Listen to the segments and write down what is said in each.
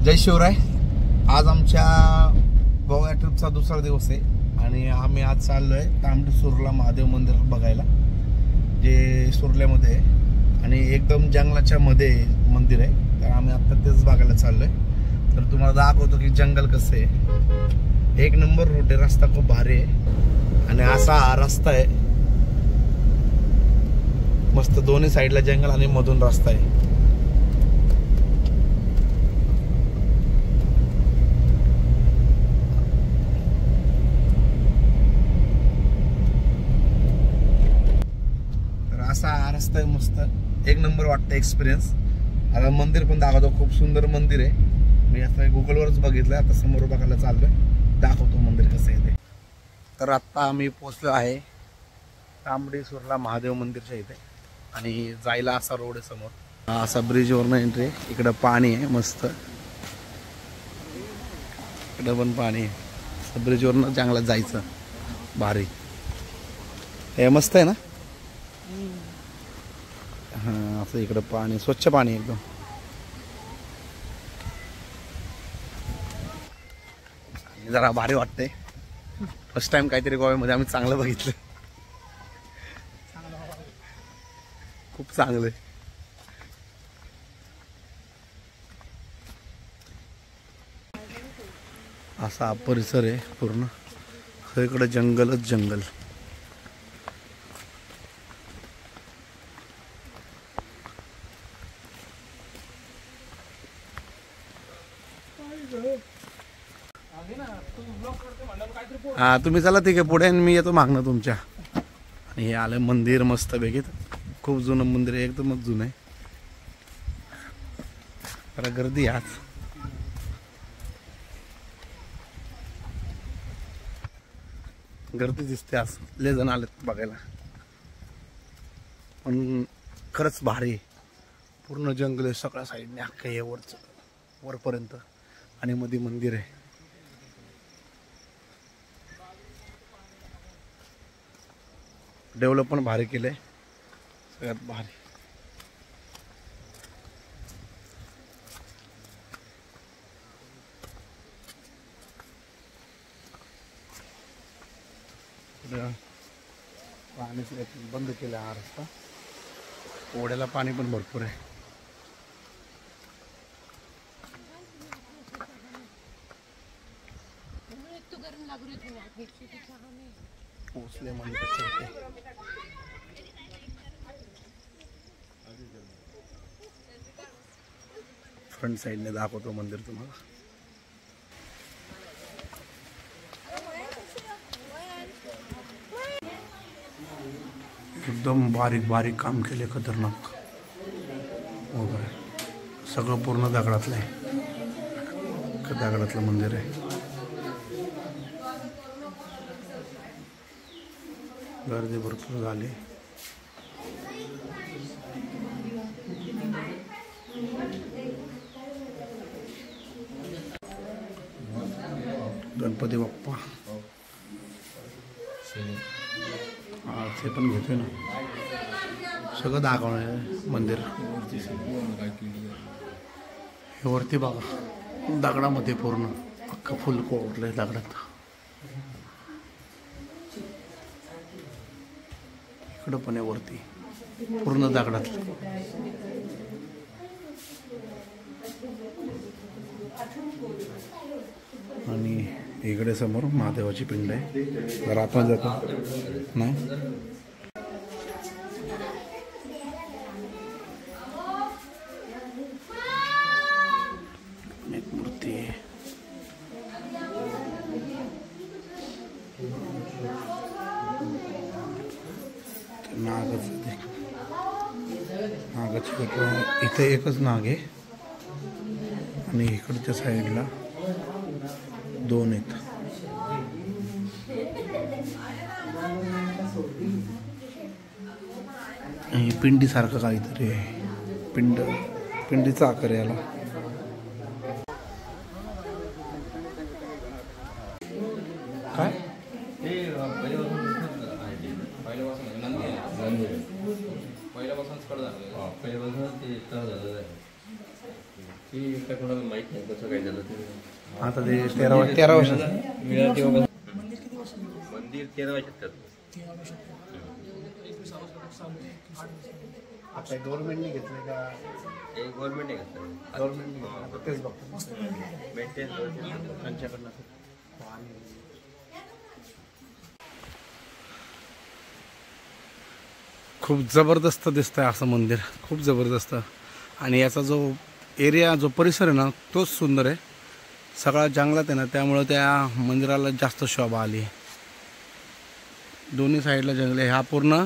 जय शिवराय। आज आमच्या गोवा ट्रिपचा दुसरा दिवस आहे आणि आम्ही आज चाललोय तांबडी सुर्ला महादेव मंदिर बघायला, जे सुर्ल्यामध्ये आहे आणि एकदम जंगलाच्या मध्ये मंदिर आहे। तर आम्ही आता तेच बघायला चाललोय। तर तुम्हाला दाखवतो की जंगल कसं आहे। एक नंबर रूट आहे, रस्ता खूप भारी आहे आणि असा हा रस्ता आहे मस्त, दोन्ही साईडला जंगल आणि मधून रस्ता आहे। असा रस्ता आहे मस्त, एक नंबर वाटतं एक्सपिरियन्स। आता मंदिर पण दाखवतो, खूप सुंदर मंदिर आहे। मी आता गुगलवरच बघितलं, आता समोर बघायला चाललोय, दाखवतो मंदिर कसं आहे ते। तर आता आम्ही पोहोचलो आहे तांबडी सुर्ला महादेव मंदिरच्या इथे आणि जायला असा रोड आहे समोर, असा ब्रिजवरनं एंट्री। इकडं पाणी आहे मस्त, इकडं पण पाणी आहे, ब्रिजवरनं जंगलात जायचं, भारी हे मस्त आहे ना। हाँ, असं इकडं पाणी, स्वच्छ पाणी एकदम। जरा भारी वाटतंय, फर्स्ट टाइम काहीतरी गोव्यामध्ये आम्ही चांगलं बघितलं, खूप चांगलं आहे। असा परिसर आहे पूर्ण, सगळीकडे जंगलच जंगल। हा, तुम्ही चला ठीक आहे पुढे, मी येतो मागणं तुमच्या। आणि हे आलं मंदिर मस्त पैकी, खूप जुनं मंदिर आहे, एकदमच जुनं आहे। जरा गर्दी आज, गर्दी दिसते आज, लय जण आलेत बघायला, पण खरंच भारी आहे। पूर्ण जंगल आहे सगळ्या साईडने, अख्खं हे वरपर्यंत, आणि मध्ये मंदिर आहे। डेव्हलप पण भारी केलंय, सगळ्यात भारी। पाणी बंद केलं हा रस्ता, ओढ्याला पाणी पण भरपूर आहे। पोचले मंदिराच्या इथे, फ्रंट साइडने दाखवतो मंदिर तुम्हाला। एकदम बारीक बारीक काम केले, खतरनाक वगैरे, सगळं पूर्ण दगडातलं आहे, दगडातलं मंदिर आहे। गर्दी भरपूर झाली, गणपती बाप्पा हा, ते पण घेतोय ना, सगळं दाखवणार मंदिर। हे वरती बघा, दगडामध्ये पूर्ण अख्खं फुल कोरलंय दगडात। इकडं पण आहे वरती, पूर्ण दगडात। आणि इकडे समोर महादेवाची पिंड आहे, जर आपण जातो नाही, एक मूर्ती आहे, नागाची फोटो इथे, एकच नाग आहे आणि इकडच्या साईडला दोन आहेत। पिंडी सारखं काहीतरी आहे, पिंडीचा आकार याला। काय पहिल्यापासूनच कड झालं, पहिल्यापासून ते तळ झालेलं आहे। काय कोणाला माहित नाही कसं काय झालं ते. आता ते 13 वर्ष मिळालं तेव्हा मंदिर 13 वर्षात आता गव्हर्नमेंटने घेतलं का? एक गव्हर्नमेंट आहे का गव्हर्नमेंटने तेच बघतो मेंटेन त्यांच्याकडनं. खूप जबरदस्त दिसतंय असं मंदिर, खूप जबरदस्त. आणि याचा जो एरिया जो परिसर आहे ना तोच सुंदर आहे. सगळा जंगलात आहे ना, त्यामुळं त्या मंदिराला जास्त शोभा आली. दोन्ही साईडला जंगल आहे. हा पूर्ण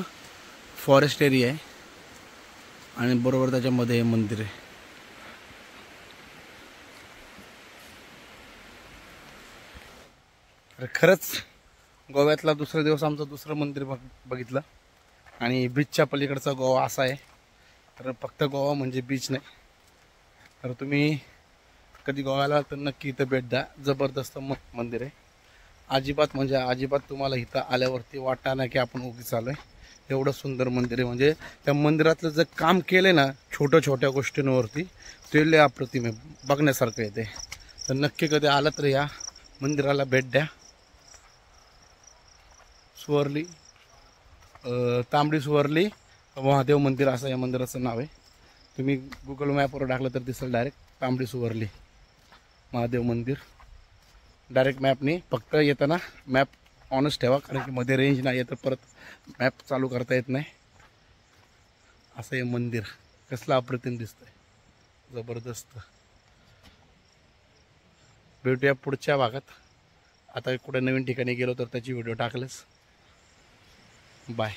फॉरेस्ट एरिया आहे आणि बरोबर त्याच्यामध्ये हे मंदिर आहे. तर खरंच गोव्यातला दुसरा दिवस आमचं दुसरं मंदिर बघितलं. आणि बीचच्या पलीकडचा गोवा असा आहे. तर फक्त गोवा म्हणजे बीच नाही. तर तुम्ही कधी गोव्याला तर नक्की इथं भेट द्या. जबरदस्त मंदिर आहे. अजिबात म्हणजे अजिबात तुम्हाला इथं आल्यावरती वाटणार नाही की आपण उगीच आलोय. एवढं सुंदर मंदिर आहे. म्हणजे त्या मंदिरातलं जे काम केलं ना छोट्या छोट्या गोष्टींवरती ते लय अप्रतिम आहे, बघण्यासारखं येते. तर नक्की कधी आलं तर या मंदिराला भेट द्या. सुवर्ली तांबडी सुवर्ली महादेव मंदिर असं या मंदिराचं नाव आहे. तुम्ही गुगल मॅपवर टाकलं तर दिसेल डायरेक्ट तांबडी सुवर्ली महादेव मंदिर. डायरेक्ट मॅपने फक्त येताना मॅप ऑनच ठेवा, कारण की मध्ये रेंज नाही येतं, परत मॅप चालू करता येत नाही. असं हे मंदिर कसलं अप्रतिम दिसतंय, जबरदस्त. भेटूया पुढच्या भागात. आता कुठे नवीन ठिकाणी गेलो तर त्याची व्हिडिओ टाकलेच. बाय.